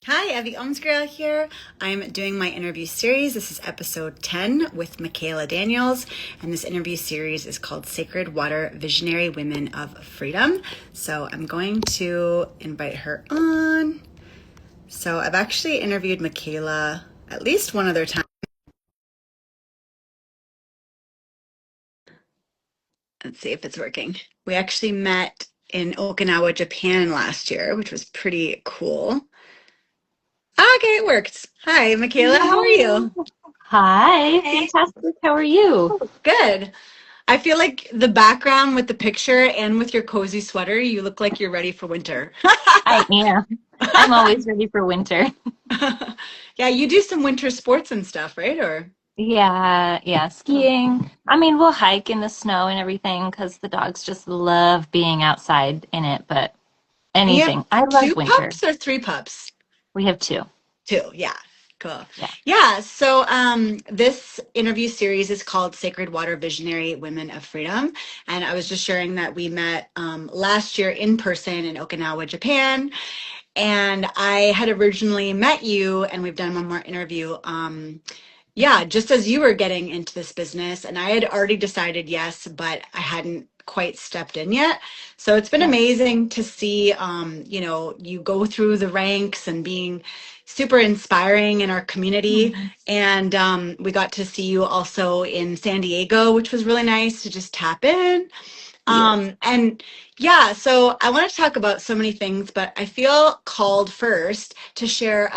Hi, Ep10 here. I'm doing my interview series. This is episode 10 with Mikaela Daniels, and this interview series is called Sacred Water Visionary Women of Freedom. So I'm going to invite her on. So I've actually interviewed Mikaela at least one other time. Let's see if it's working. We actually met in Okinawa, Japan last year, which was pretty cool. Okay, it worked. Hi, Mikaela. How are you? Hi, fantastic. How are you? Good. I feel like the background with the picture and with your cozy sweater, you look like you're ready for winter. I am. I'm always ready for winter. Yeah, you do some winter sports and stuff, right? Or Yeah, skiing. I mean, we'll hike in the snow and everything because the dogs just love being outside in it, but and you have anything. I love two winter. pups or three pups? We have two. Two, yeah. Cool. Yeah. Yeah, so this interview series is called Sacred Water Visionary Women of Freedom. And I was just sharing that we met last year in person in Okinawa, Japan. And I had originally met you, and we've done one more interview. Yeah, just as you were getting into this business, and I had already decided yes, but I hadn't quite stepped in yet. So it's been Yeah. amazing to see, you go through the ranks and being super inspiring in our community. Mhm. And we got to see you also in San Diego, which was really nice to just tap in. Yes. And yeah, so I want to talk about so many things, but I feel called first to share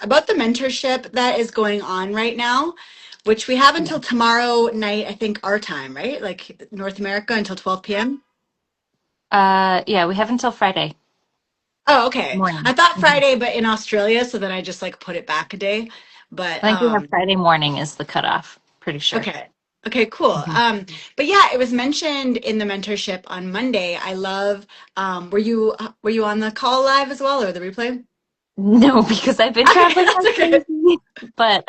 about the mentorship that is going on right now, which we have Yeah. until tomorrow night, I think our time, right? Like North America until 12 p.m. Yeah, we have until Friday Oh, okay. I morning. thought Mhm. Friday, but in Australia, so then I just like put it back a day. But I think we have Friday morning is the cutoff. Pretty sure. okay. Okay, cool. Mhm. But yeah, it was mentioned in the mentorship on Monday. I love, were you on the call live as well or the replay? No, because I've been Okay, traveling that's like okay. crazy. But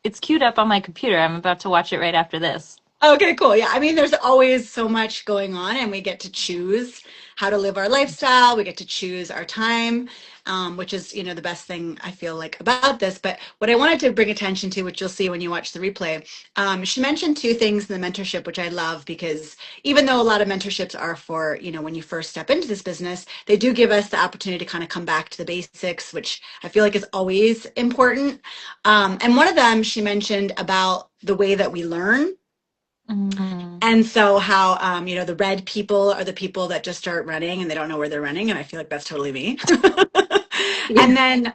it's queued up on my computer. I'm about to watch it right after this. Okay, cool. Yeah, I mean, there's always so much going on, and we get to choose how to live our lifestyle. We get to choose our time, which is, the best thing I feel like about this. But what I wanted to bring attention to, which you'll see when you watch the replay, she mentioned two things in the mentorship, which I love because even though a lot of mentorships are for, when you first step into this business, they do give us the opportunity to kind of come back to the basics, which I feel like is always important. And one of them, she mentioned about the way that we learn. Mm, And so how the red people are the people that just start running and they don't know where they're running, and I feel like that's totally me. yeah, And then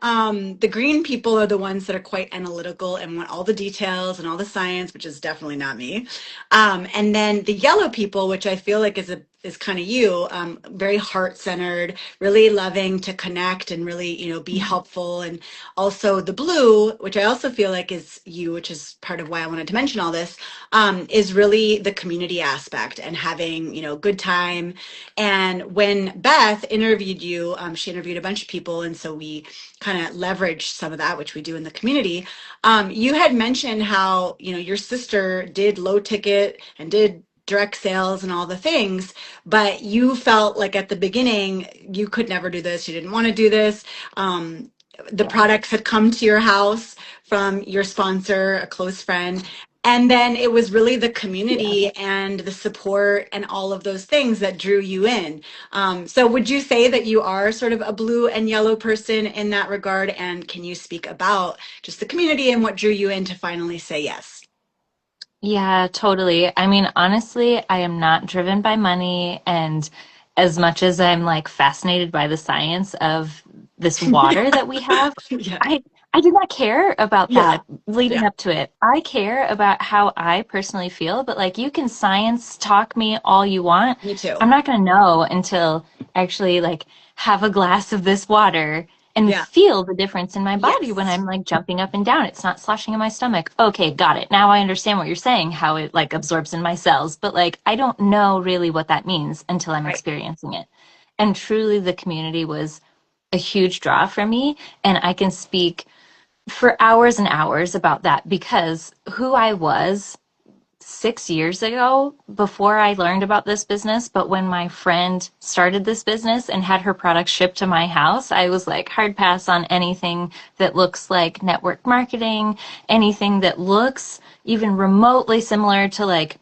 the green people are the ones that are quite analytical and want all the details and all the science, which is definitely not me. And then the yellow people, which I feel like is kind of you, very heart centered, really loving to connect and really be helpful. And also the blue, which I also feel like is you, which is part of why I wanted to mention all this, is really the community aspect and having good time. And when Beth interviewed you, she interviewed a bunch of people, and so we kind of leveraged some of that, which we do in the community. You had mentioned how your sister did low ticket and did direct sales and all the things, but you felt like at the beginning you could never do this, you didn't want to do this. The yeah, products had come to your house from your sponsor, a close friend, and then it was really the yeah. community and the support and all of those things that drew you in. So would you say that you are sort of a blue and yellow person in that regard? And can you speak about just the community and what drew you in to finally say yes? Yeah, totally. I mean, honestly, I am not driven by money, and as much as I'm like fascinated by the science of this water that we have, Yeah. I I do not care about Yeah. that leading Yeah. up to it. I care about how I personally feel, but like you can science talk me all you want. Me too. I'm not gonna know until actually like have a glass of this water and Yeah. feel the difference in my body when Yes. I'm like jumping up and down. It's not sloshing in my stomach. Okay, got it. Now I understand what you're saying, how it like absorbs in my cells. But like I don't know really what that means until I'm Right. experiencing it. And truly the community was a huge draw for me. And I can speak for hours and hours about that because who I was 6 years ago before I learned about this business, but when my friend started this business and had her products shipped to my house, I was like hard pass on anything that looks like network marketing, anything that looks even remotely similar to like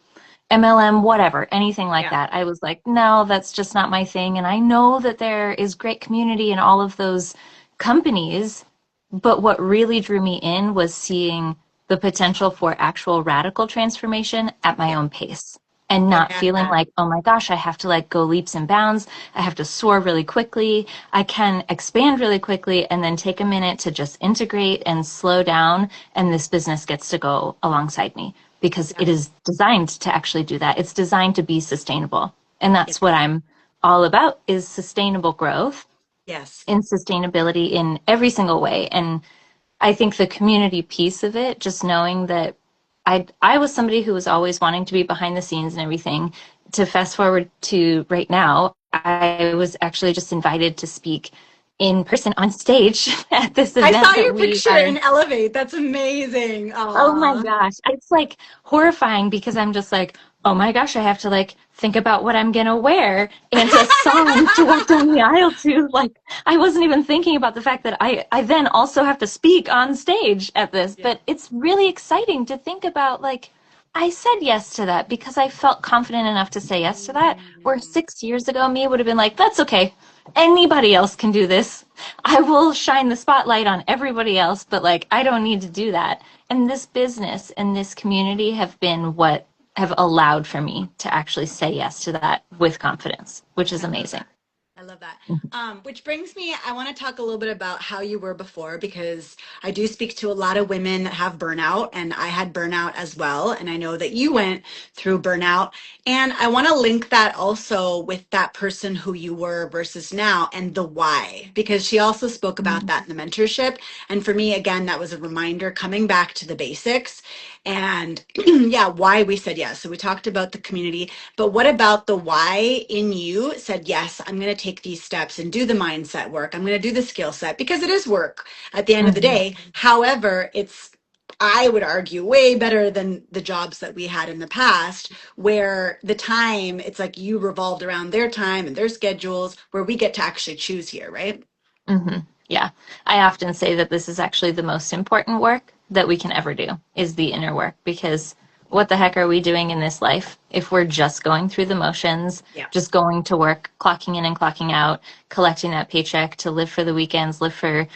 MLM, whatever, anything like Yeah. that. I was like, no, that's just not my thing. And I know that there is great community in all of those companies, but what really drew me in was seeing the potential for actual radical transformation at my Yeah. own pace and not feeling Yeah. like, oh my gosh, I have to like go leaps and bounds. I have to soar really quickly. I can expand really quickly and then take a minute to just integrate and slow down. And this business gets to go alongside me because Yeah. it is designed to actually do that. It's designed to be sustainable. And Yeah. that's what I'm all about is sustainable growth Yes. and sustainability in every single way. And I think the community piece of it, just knowing that I was somebody who was always wanting to be behind the scenes and everything. To fast forward to right now, I was actually just invited to speak in person on stage at this I saw event that your we picture are. in Elevate. That's amazing. Oh my Aw. gosh. It's like horrifying because I'm just like, oh my gosh, I have to like think about what I'm gonna wear and a song to walk down the aisle to. Like, I wasn't even thinking about the fact that I then also have to speak on stage at this. Yeah. But it's really exciting to think about like, I said yes to that because I felt confident enough to say yes to that. Where Mm. 6 years ago, me would have been like, that's okay. Anybody else can do this. I will shine the spotlight on everybody else, but like, I don't need to do that. And this business and this community have been what have allowed for me to actually say yes to that with confidence, which is I love amazing. that. I love that. Which brings me, I want to talk a little bit about how you were before, because I do speak to a lot of women that have burnout, and I had burnout as well. And I know that you went through burnout. And I want to link that also with that person who you were versus now and the why, because she also spoke about that in the mentorship. And for me, again, that was a reminder coming back to the basics and yeah, why we said yes. So we talked about the community, but what about the why in you said, yes, I'm going to take these steps and do the mindset work. I'm going to do the skill set because it is work at the end of the Mm-hmm. day. However, it's, I would argue, way better than the jobs that we had in the past, where the time, it's like you revolved around their time and their schedules, where we get to actually choose here, right? Mm-hmm. Yeah. I often say that this is actually the most important work that we can ever do is the inner work because what the heck are we doing in this life if we're just going through the motions, Yeah. just going to work, clocking in and clocking out, collecting that paycheck to live for the weekends, live for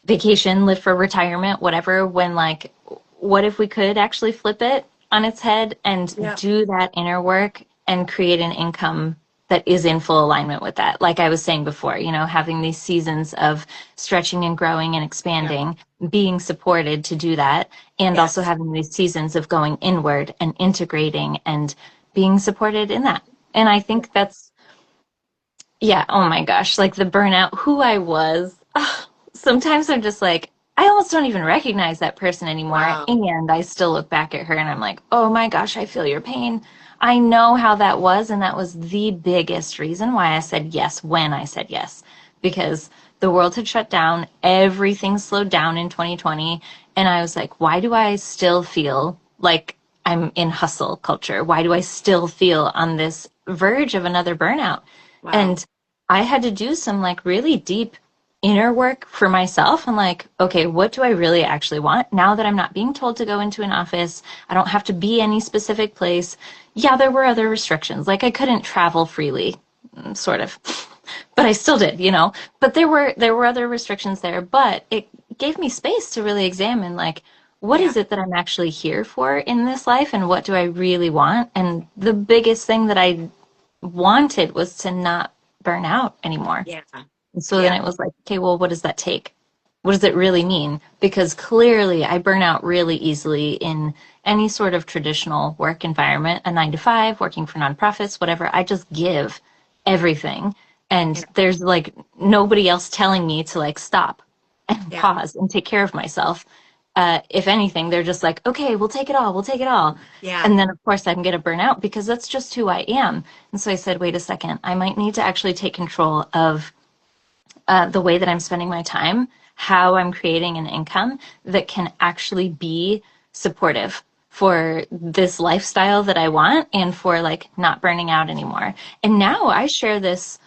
vacation, live for retirement, whatever, when like, what if we could actually flip it on its head and Yeah. do that inner work and create an income that is in full alignment with that? Like I was saying before, having these seasons of stretching and growing and Yeah. expanding, being supported to do that, and also Yes. having these seasons of going inward and integrating and being supported in that. And I Yeah. think that's, yeah, oh my gosh, like the burnout, who I was. Sometimes I'm just like, I almost don't even recognize that person anymore. Wow. And I still look back at her and I'm like, oh my gosh, I feel your pain. I know how that was. And that was the biggest reason why I said yes when I said yes, because the world had shut down, everything slowed down in 2020. And I was like, why do I still feel like I'm in hustle culture? Why do I still feel on this verge of another burnout? Wow. And I had to do some like really deep inner work for myself. I'm like, okay, what do I really actually want now that I'm not being told to go into an office? I don't have to be any specific place. Yeah, there were other restrictions. Like I couldn't travel freely, sort of. But I still did. But there were other restrictions there, but it gave me space to really examine like what Yeah. is it that I'm actually here for in this life and what do I really want? And the biggest thing that I wanted was to not burn out anymore. Yeah. And so then Yeah. it was like, okay, well, what does that take? What does it really mean? Because clearly I burn out really easily in any sort of traditional work environment, a 9 to 5, working for nonprofits, whatever. I just give everything. And Yeah. there's like nobody else telling me to like stop and Yeah. pause and take care of myself. If anything, they're just like, okay, we'll take it all. We'll take it all. Yeah. And then, of course, I'm going to burn out because that's just who I am. And so I said, wait a second, I might need to actually take control of the way that I'm spending my time, how I'm creating an income that can actually be supportive for this lifestyle that I want and for like not burning out anymore. And now I share this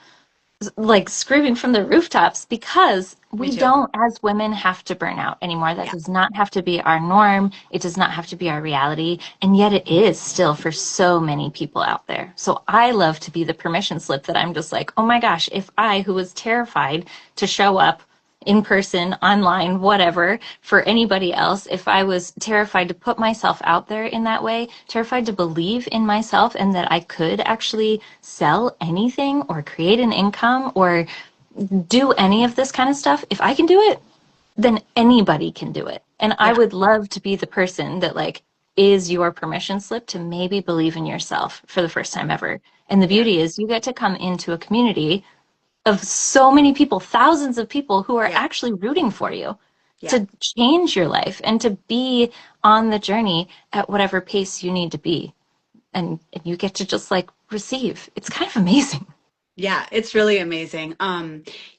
like screaming from the rooftops because Me we too. don't, as women, have to burn out anymore. That Yeah. does not have to be our norm. It does not have to be our reality. And yet it is still for so many people out there. So I love to be the permission slip that I'm just like, oh my gosh, if I, who was terrified to show up in person, online, whatever, for anybody else, if I was terrified to put myself out there in that way, terrified to believe in myself and that I could actually sell anything or create an income or do any of this kind of stuff, if I can do it, then anybody can do it. And I Yeah. would love to be the person that like is your permission slip to maybe believe in yourself for the first time ever. And the Yeah. beauty is you get to come into a community of so many people, thousands of people who are Yeah. actually rooting for you Yeah. to change your life and to be on the journey at whatever pace you need to be. And you get to just like receive. It's kind of amazing. Yeah, it's really amazing.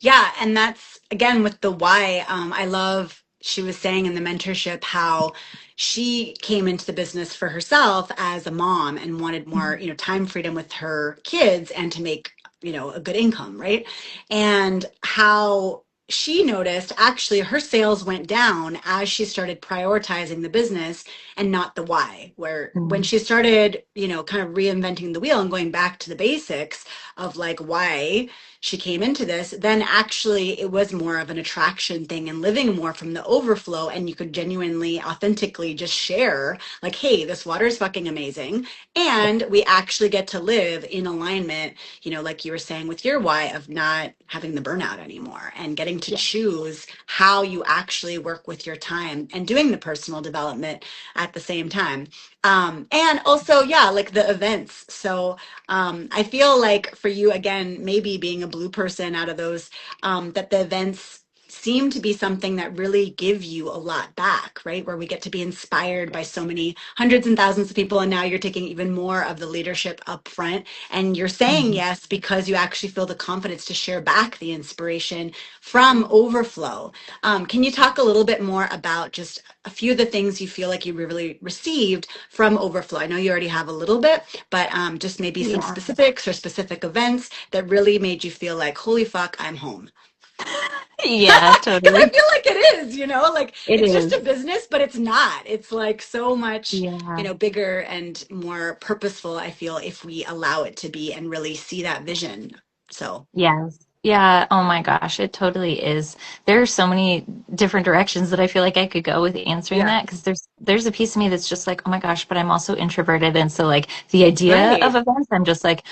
Yeah, and that's again with the why. I love she was saying in the mentorship how she came into the business for herself as a mom and wanted more, time freedom with her kids and to make, a good income, right? And how she noticed actually her sales went down as she started prioritizing the business and not the why. Where when Mhm. she started, kind of reinventing the wheel and going back to the basics of like why she came into this, then actually it was more of an attraction thing and living more from the overflow. And you could genuinely, authentically just share, like, hey, this water is fucking amazing. And we actually get to live in alignment, like you were saying with your why of not having the burnout anymore and getting to Yeah. choose how you actually work with your time and doing the personal development at the same time. And also, yeah, like the events. So, I feel like for you, again, maybe being a blue person out of those, that the events seem to be something that really give you a lot back, right? Where we get to be inspired by so many hundreds and thousands of people. And now you're taking even more of the leadership up front. And you're saying Mhm. yes because you actually feel the confidence to share back the inspiration from overflow. Can you talk a little bit more about just a few of the things you feel like you really received from overflow? I know you already have a little bit, but just maybe some Yeah. specifics or specific events that really made you feel like, holy fuck, I'm home. Yeah, Because I totally. feel like it is, like It it's just a is. business, but it's not. It's like so much, Yeah. bigger and more purposeful, I feel, if we allow it to be and really see that vision. So, Yes. Yeah. Oh my gosh, it totally is. There are so many different directions that I feel like I could go with answering yeah. that because there's a piece of me that's just like, oh my gosh, but I'm also introverted. And so like the idea of Right. events, I'm just like,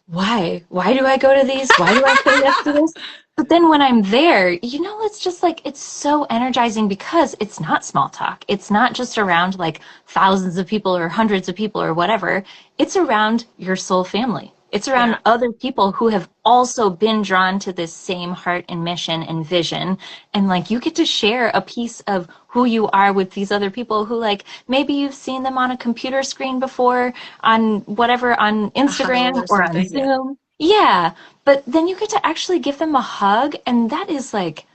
why? Why do I go to these? Why do I say yes to this? But then when I'm there, it's just like, it's so energizing because it's not small talk. It's not just around like thousands of people or hundreds of people or whatever. It's around your soul family. It's around Yeah. other people who have also been drawn to this same heart and mission and vision. And like you get to share a piece of who you are with these other people who like maybe you've seen them on a computer screen before, on whatever, on A huddle Instagram or or on something. Yeah. Zoom. Yeah. But then you get to actually give them a hug. And that is like,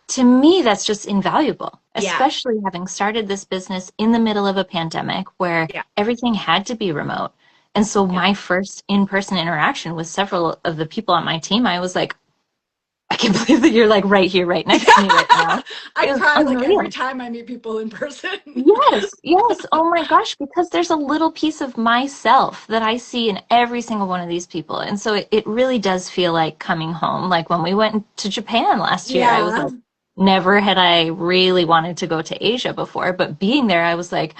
to me, that's just invaluable, Yeah. especially having started this business in the middle of a pandemic where Yeah. everything had to be remote. And so Yeah. my first in-person interaction with several of the people on my team, I was like, I can't believe that you're like right here, right next to me right now. I It was cry like every unreal. time I meet people in person. Yes, yes. Oh my gosh, because there's a little piece of myself that I see in every single one of these people. And so it really does feel like coming home. Like when we went to Japan last year, I was Yeah. like, never had I really wanted to go to Asia before, but being there, I was like,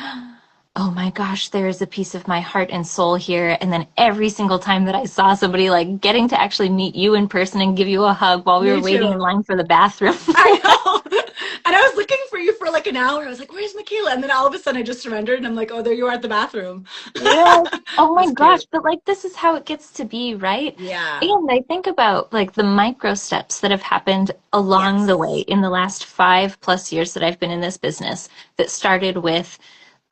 oh my gosh, there is a piece of my heart and soul here. And then every single time that I saw somebody like getting to actually meet you in person and give you a hug while we were Me waiting in too. line for the bathroom. I know. And I was looking for you for like an hour. I was like, where's Mikaela? And then all of a sudden I just surrendered and I'm like, oh, there you are at the bathroom. Yes. Oh my That's gosh, cute. but like this is how it gets to be, right? Yeah. And I think about like the micro steps that have happened along the way Yes. in the last 5+ years that I've been in this business that started with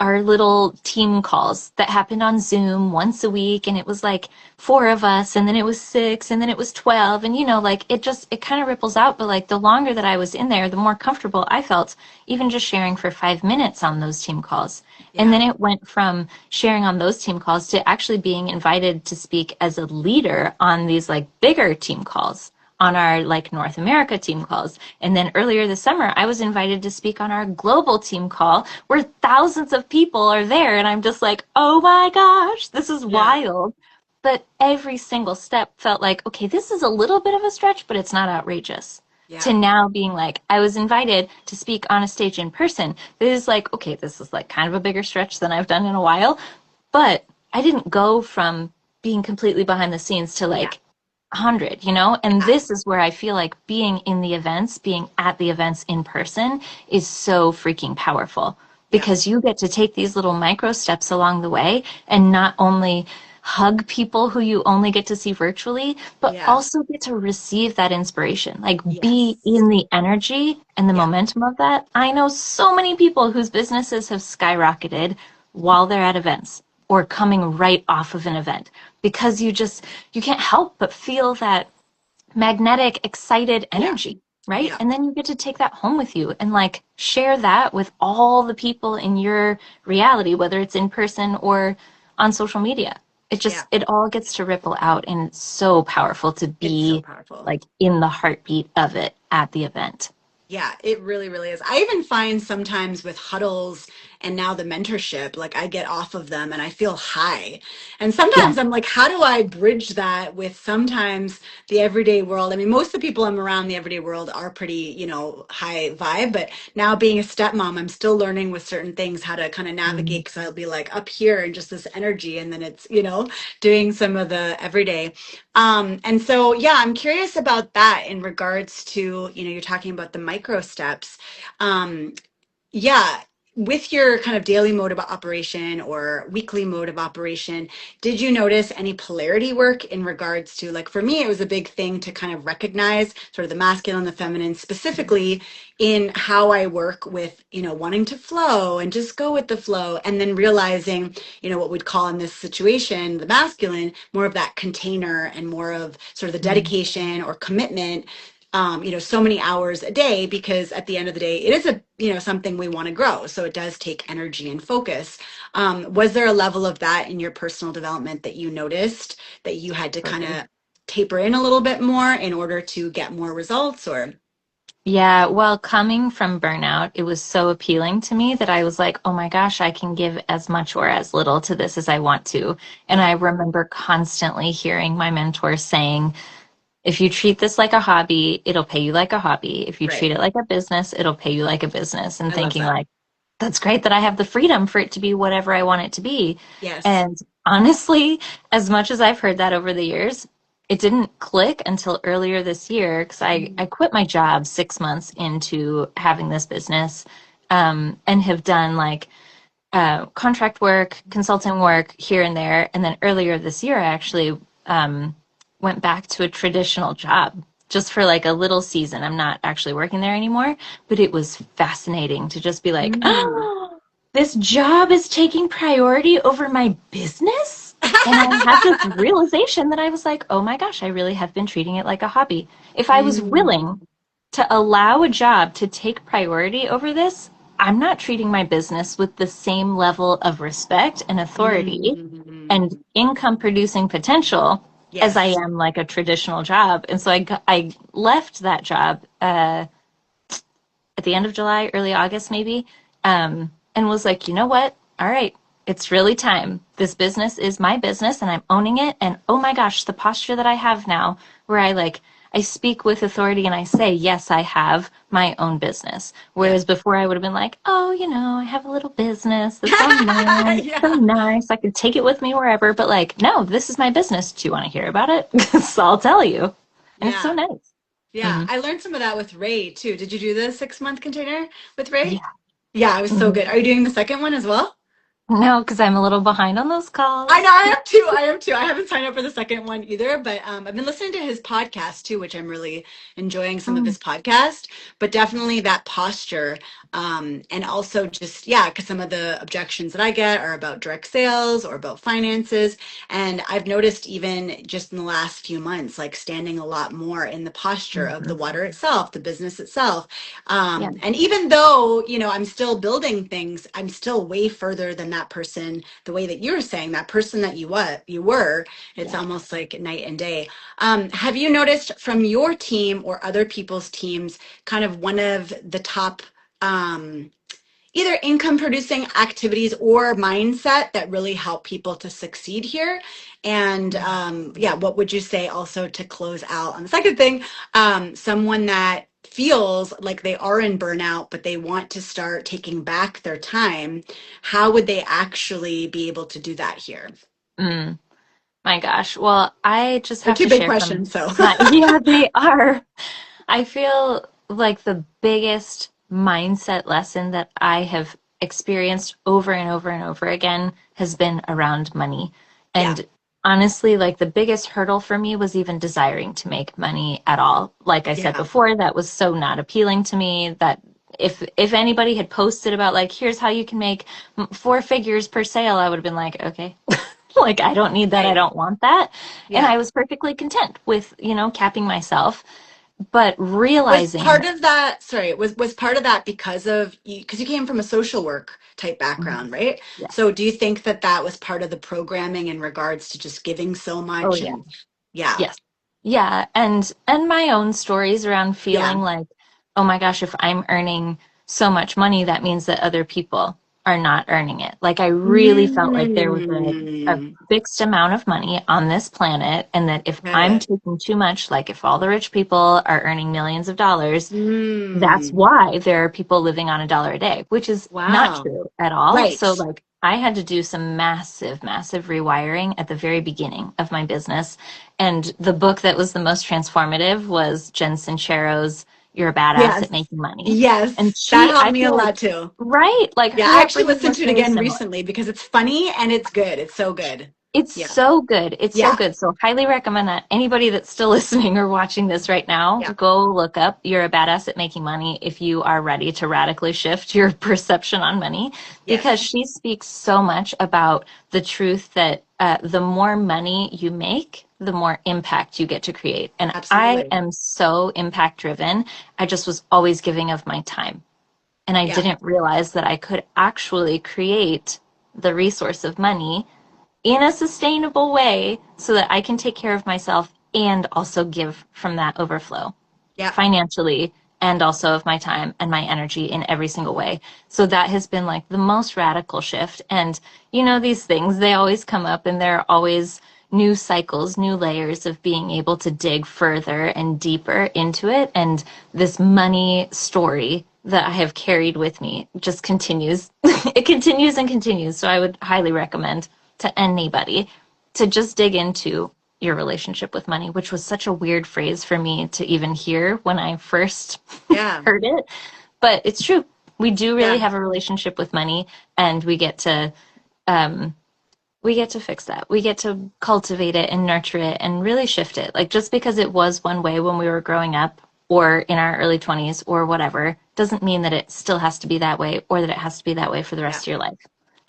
our little team calls that happened on Zoom once a week, and it was like four of us, and then it was six, and then it was 12, and like it kind of ripples out. But like the longer that I was in there, the more comfortable I felt, even just sharing for 5 minutes on those team calls. And Yeah. then it went from sharing on those team calls to actually being invited to speak as a leader on these like bigger team calls, on our like North America team calls. And then earlier this summer, I was invited to speak on our global team call where thousands of people are there. And I'm just like, oh my gosh, this is Yeah. wild. But every single step felt like, okay, this is a little bit of a stretch, but it's not outrageous. To Yeah. now being like, I was invited to speak on a stage in person. This is like, okay, this is like kind of a bigger stretch than I've done in a while. But I didn't go from being completely behind the scenes to Yeah. like 100, and Yeah. this is where I feel like being in the events, being at the events in person is so freaking powerful, Yeah. because you get to take these little micro steps along the way and not only hug people who you only get to see virtually, but Yeah. also get to receive that inspiration, like be Yes. in the energy and the Yeah. momentum of that. I know so many people whose businesses have skyrocketed while they're at events or coming right off of an event, because you can't help but feel that magnetic, excited Yeah. energy, right? Yeah. And then you get to take that home with you and like share that with all the people in your reality, whether it's in person or on social media. Yeah. It all gets to ripple out, and it's so powerful to It's so be powerful. like in the heartbeat of it at the event. Yeah, it really, really is. I even find sometimes with huddles and now the mentorship, like I get off of them and I feel high. And Yeah. sometimes I'm like, how do I bridge that with sometimes the everyday world? I mean, most of the people I'm around the everyday world are pretty, high vibe, but now being a stepmom, I'm still learning with certain things how to kind of Mm. navigate because I'll be like up here and just this energy, and then it's, doing some of the everyday. And so, yeah, I'm curious about that in regards to, you're talking about the micro steps. Um, yeah, with your kind of daily mode of operation or weekly mode of operation, did you notice any polarity work in regards to, like, for me, it was a big thing to kind of recognize sort of the masculine, the feminine, specifically in how I work with, wanting to flow and just go with the flow, and then realizing, what we'd call in this situation, the masculine, more of that container and more of sort of the Mm. dedication or commitment, so many hours a day, because at the end of the day, it is something we want to grow. So it does take energy and focus. Was there a level of that in your personal development that you noticed that you had to kind of taper in a little bit more in order to get more results, or? Yeah, well, coming from burnout, it was so appealing to me that I was like, oh my gosh, I can give as much or as little to this as I want to. And Yeah, I remember constantly hearing my mentor saying, if you treat this like a hobby, it'll pay you like a hobby. If you treat right. it like a business, it'll pay you like a business. And I love thinking that. like, that's great that I have the freedom for it to be whatever I want it to be. Yes. And honestly, as much as I've heard that over the years, it didn't click until earlier this year, because I quit my job 6 months into having this business, and have done like contract work, consulting work here and there. And then earlier this year, I actually went back to a traditional job just for like a little season. I'm not actually working there anymore, but it was fascinating to just be like, Mm. oh, this job is taking priority over my business. And I had this realization that I was like, oh my gosh, I really have been treating it like a hobby. If I was willing Mm. to allow a job to take priority over this, I'm not treating my business with the same level of respect and authority and Mm. income producing potential as I Yes. am like a traditional job. And so I left that job at the end of July, early August, maybe, and was like, you know what? All right, it's really time. This business is my business and I'm owning it. And oh my gosh, the posture that I have now, where I speak with authority and I say, yes, I have my own business. Yeah. Whereas before I would have been like, oh, I have a little business that's so nice, so Yeah. nice. I could take it with me wherever. But like, no, this is my business. Do you want to hear about it? So I'll tell you. And it's so Yeah. nice. Yeah. Hmm. I learned some of that with Ray too. Did you do the 6 month container with Ray? Yeah. Yeah, it was so Hmm. good. Are you doing the second one as well? No, because I'm a little behind on those I know calls. I am too. I am too. I haven't signed up for the second one either, but I've been listening to his podcast too, which I'm really enjoying some of Mm, his podcast. But definitely that posture, and also just yeah, because some of the objections that I get are about direct sales or about finances, and I've noticed even just in the last few months, like standing a lot more in the posture of the mhm. water itself, the business itself, Yeah. and even though I'm still building things, I'm still way further than that person the way that you were saying that person that you were, it's Yeah. almost like night and day. Have you noticed from your team or other people's teams kind of one of the top um, either income producing activities or mindset that really help people to succeed here? And yeah, what would you say also to close out on the second thing? Someone that feels like they are in burnout, but they want to start taking back their time. How would they actually be able to do that here? Mm, my gosh. Well, I just They're have two to big share from questions, so. my, yeah, they are. I feel like the biggest mindset lesson that I have experienced over and over and over again has been around money. Yeah, And honestly, like the biggest hurdle for me was even desiring to make money at all. Like I said yeah, before, that was so not appealing to me that if anybody had posted about like here's how you can make four figures per sale, I would have been like, okay. Like I don't need that. I right. don't want that. And Yeah. I was perfectly content with, capping myself, but Was realizing, part of that, sorry, was part of that because of you, because you came from a social work type mhm, background, right? yeah, So do you think that that was part of the programming in regards to just giving so oh much yeah, and yeah, yes, yeah, and my own stories around yeah. feeling like, oh my gosh, if I'm earning so much money, that means that other people are not earning it. Like I really felt like there was a Mm, fixed amount of money on this planet, and that if got I'm it. taking too much, like if all the rich people are earning millions of dollars, that's Mm, why there are people living on $1 a day, which is not wow. true at all. Right. So, like, I had to do some massive, massive rewiring at the very beginning of my business. And the book that was the most transformative was Jen Sincero's You're a Badass at Yes. Making Money. And Yes. That she, helped I me a feel like, lot too. right, like Yeah, her I actually upbringing listened was to it very again similar. recently because it's funny and it's good. It's so good. It's Yeah. so good. It's so Yeah. good. So highly recommend that anybody that's still listening or watching this right now, Yeah. go look up You're a Badass at Making Money if you are ready to radically shift your perception on money, because Yes. she speaks so much about the truth that the more money you make, the more impact you get to create. And I Absolutely. am so impact driven. I just was always giving of my time. And I Yeah. didn't realize that I could actually create the resource of money in a sustainable way so that I can take care of myself and also give from that overflow Yeah. financially and also of my time and my energy in every single way. So that has been like the most radical shift. And these things, they always come up and there are always new cycles, new layers of being able to dig further and deeper into it. And this money story that I have carried with me just continues. It continues and continues. So I would highly recommend to anybody to just dig into your relationship with money, which was such a weird phrase for me to even hear when I first Yeah. heard it. But it's true. We do really Yeah. have a relationship with money, and um, we get to fix that. We get to cultivate it and nurture it and really shift it. Like just because it was one way when we were growing up or in our early 20s or whatever, doesn't mean that it still has to be that way or that it has to be that way for the Yeah. rest of your life.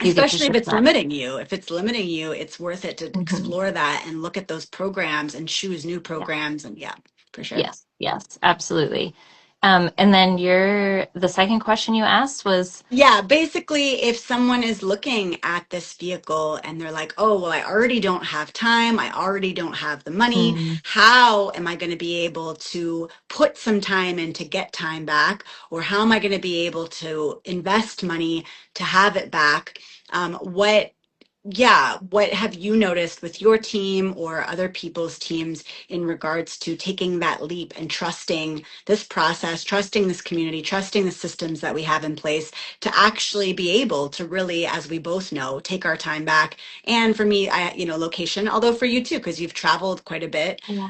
You get to Especially if shift it's that. limiting you. If it's limiting you, it's worth it to Hmm. explore that and look at those programs and choose new Yeah. programs. And yeah, for sure. Yes, yes, absolutely. And then the second question you asked was, Yeah, basically, if someone is looking at this vehicle and they're like, oh, well, I already don't have time, I already don't have the money, mm, how am I going to be able to put some time in to get time back? Or how am I going to be able to invest money to have it back? What Yeah, what have you noticed with your team or other people's teams in regards to taking that leap and trusting this process, trusting this community, trusting the systems that we have in place to actually be able to really, as we both know, take our time back? And for me, location, although for you too, because you've traveled quite a bit. yeah,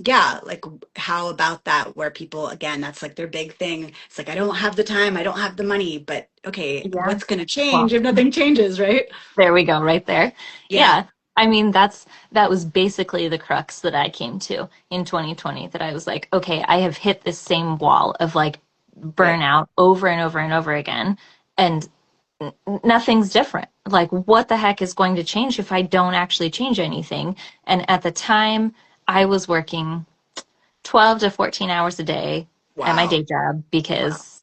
Yeah, like how about that where people, again, that's like their big thing. It's like, I don't have the time, I don't have the money, but okay, Yeah. what's going to change Well, if nothing changes, right? there we go, right there. Yeah, Yeah. I mean, that was basically the crux that I came to in 2020, that I was like, okay, I have hit this same wall of like right. burnout over and over and over again, and nothing's different. Like, what the heck is going to change if I don't actually change anything? And at the time, I was working 12 to 14 hours a day at my Wow. day job Wow. because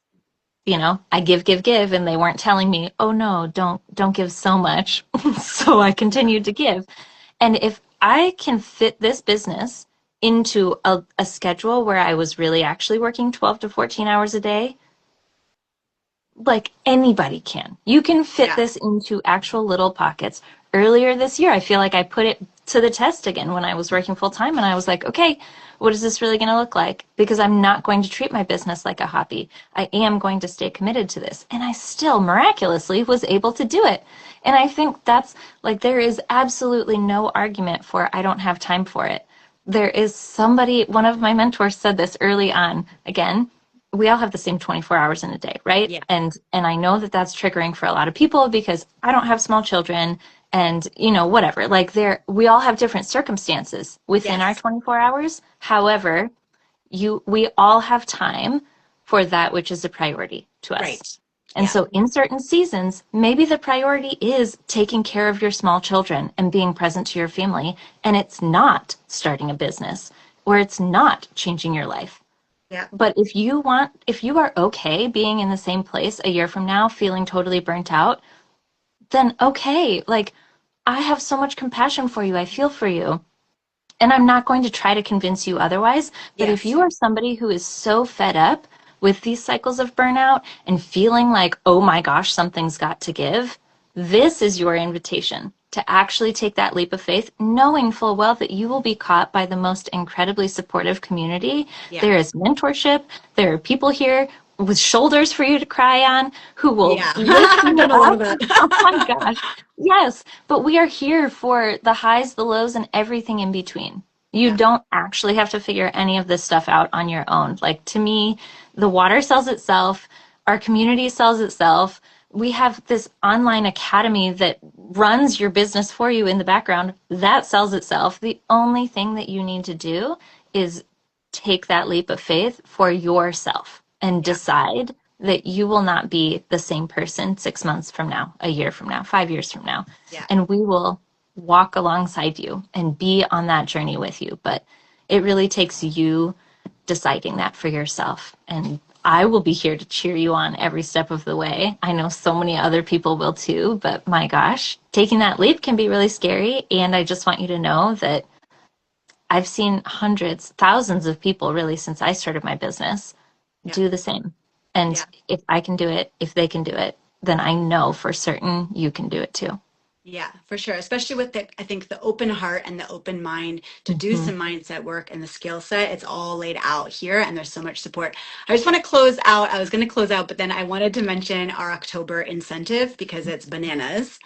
I give, and they weren't telling me, oh no, don't give so much. So I Yeah. continued to give. And if I can fit this business into a schedule where I was really actually working 12 to 14 hours a day, like anybody can. You can fit Yeah. this into actual little pockets. Earlier this year, I feel like I put it to the test again when I was working full time, and I was like, okay, what is this really going to look like? Because I'm not going to treat my business like a hobby. I am going to stay committed to this. And I still miraculously was able to do it. And I think that's like, there is absolutely no argument for I don't have time for it. There is somebody, one of my mentors said this early on. Again, we all have the same 24 hours in a day, right? Yeah. And I know that that's triggering for a lot of people because I don't have small children, and whatever. Like, we all have different circumstances within our Yes. 24 hours. However, we all have time for that which is a priority to us. Right. And Yeah. so in certain seasons, maybe the priority is taking care of your small children and being present to your family, and it's not starting a business, or it's not changing your life. Yeah. But if you are okay being in the same place a year from now, feeling totally burnt out, then okay, like, I have so much compassion for you. I feel for you. And I'm not going to try to convince you otherwise. But if Yes. you are somebody who is so fed up with these cycles of burnout and feeling like, oh my gosh, something's got to give, this is your invitation to actually take that leap of faith, knowing full well that you will be caught by the most incredibly supportive community. Yeah. There is mentorship. There are people here with shoulders for you to cry on who will Yeah. lift I've you done a lot of up. that. Oh my gosh. Yes, but we are here for the highs, the lows, and everything in between. You Yeah. don't actually have to figure any of this stuff out on your own. Like, to me, the water sells itself, our community sells itself. We have this online academy that runs your business for you in the background. That sells itself. The only thing that you need to do is take that leap of faith for yourself and Yeah. decide that you will not be the same person 6 months from now, a year from now, 5 years from now. Yeah. And we will walk alongside you and be on that journey with you. But it really takes you deciding that for yourself. And I will be here to cheer you on every step of the way. I know so many other people will too, but my gosh, taking that leap can be really scary. And I just want you to know that I've seen hundreds, thousands of people really since I started my business Yeah. do the same. And Yeah. if I can do it, if they can do it, then I know for certain you can do it too. Yeah, for sure. Especially with I think the open heart and the open mind to do Mm-hmm. some mindset work and the skill set, it's all laid out here and there's so much support. I just want to close out. I was going to close out, but then I wanted to mention our October incentive because it's bananas.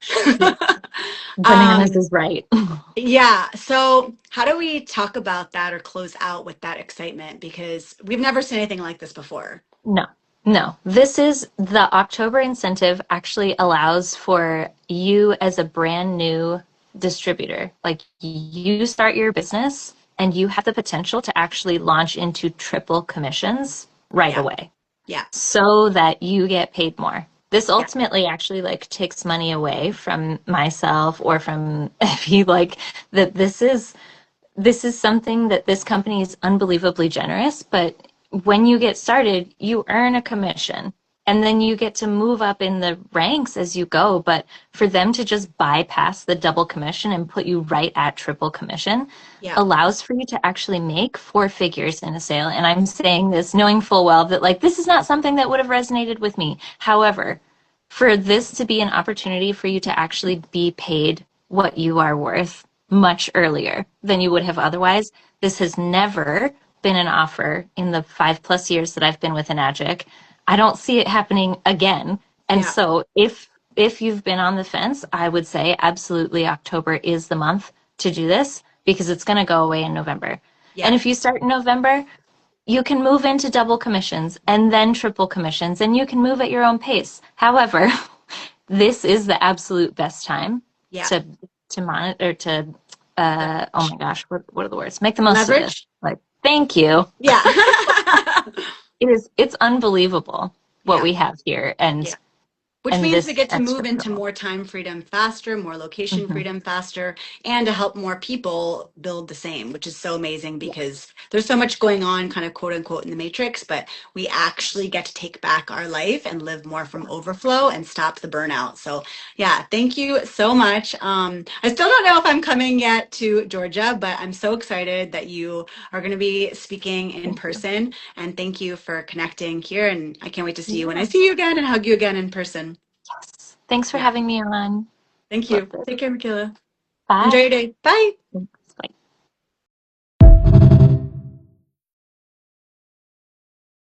Shoot. Bananas um, is right. yeah. So how do we talk about that or close out with that excitement? Because we've never seen anything like this before. No, no. This is the October incentive actually allows for you as a brand new distributor. Like, you start your business and you have the potential to actually launch into triple commissions right Yeah. away Yeah. so that you get paid more. This Yeah. ultimately actually like takes money away from myself or from Effie, like, that this is something that this company is unbelievably generous, but when you get started, you earn a commission and then you get to move up in the ranks as you go. But for them to just bypass the double commission and put you right at triple commission Yeah. allows for you to actually make four figures in a sale. And I'm saying this knowing full well that, like, this is not something that would have resonated with me. However, for this to be an opportunity for you to actually be paid what you are worth much earlier than you would have otherwise. This has never been an offer in the 5+ years that I've been with Enagic. I don't see it happening again. And Yeah. so if you've been on the fence, I would say absolutely October is the month to do this because it's going to go away in November. Yeah. And if you start in November, you can move into double commissions and then triple commissions, and you can move at your own pace. However, this is the absolute best time Yeah. to monitor to oh Leverage. my gosh, what are the words? Make the most of this. Leverage. Like, thank you. Yeah. It's unbelievable what Yeah. we have here, Yeah. Which means we this get to extra move into control. more time freedom faster, more location Hmm. freedom faster, and to help more people build the same, which is so amazing Yeah. because there's so much going on, kind of quote unquote, in the matrix, but we actually get to take back our life and live more from overflow and stop the burnout. So, yeah, thank you so much. I still don't know if I'm coming yet to Georgia, but I'm so excited that you are going to be speaking in Thank you. person. And thank you for connecting here. And I can't wait to see you when I Yeah. see you again and hug you again in person. Thanks for Yeah. having me on. Thank Love you. this. Take care, Mikaela. Enjoy your Bye. day. Bye.